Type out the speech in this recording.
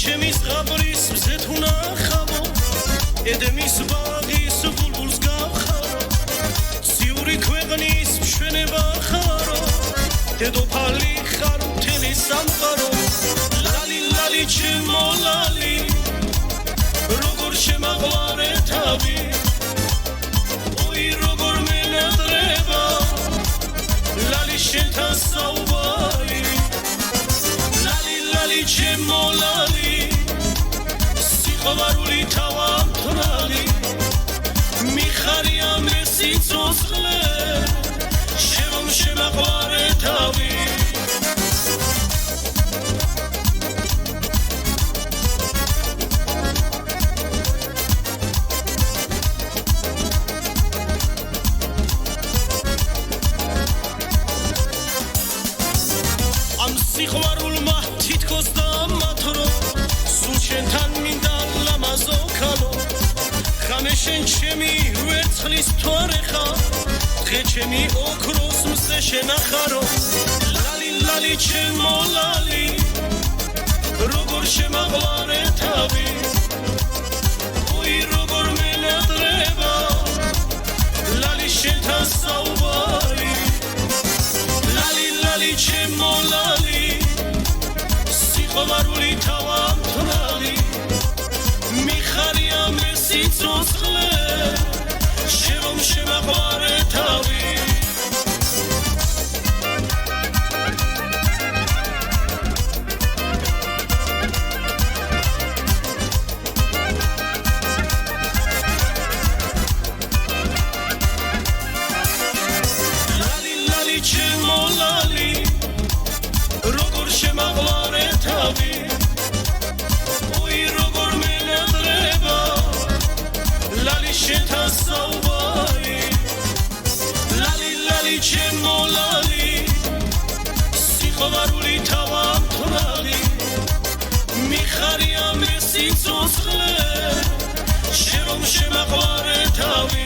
ჩემის ღაბრის მზეთ უნახავო ედემის ბაღის ბულბულს გავხარო ციური ქვეყნის მშვენება ხარო დედოფალი ხარ მთელი სამყარო ლალი ლალი ჩემო ლალი როგორ შემაყვარე თავი ой როგორ მენადრება ლალი შენთან საუბარი ლალი ლალი ჩემო ლალი სიყვარული თავამთრალი მიხარია მე სიცოცხლე შენ რომ შემაყვარე თავი სიყვარულმა თითქოს დამათრო სულ შენთან მინდა ლამაზო ქალო ხამე შენ ჩემი ვერცხლის თვარე ხარ დღე ჩემი ოქროს მზე შენახარო ლალი ლალი ჩემო ლალი როგორ შემაყვარე თავი ой როგორ მენადრება ლალი შენთან საუბარი ლალი ლალი ჩემო ლალი სიყვარული თავამთრალი მიხარია მე სიცოცხლე შენ რომ შემაყვარე თავი ლალი ლალი ჩემო ლალი როგორ შემაყვარე თავი ой როგორ მენადრება ლალი შენთან საუბარი ლალი ლალი ჩემო ლალი სიყვარული თავამთრალი მიხარია მე სიცოცხლე შენ რომ შემაყვარე თავი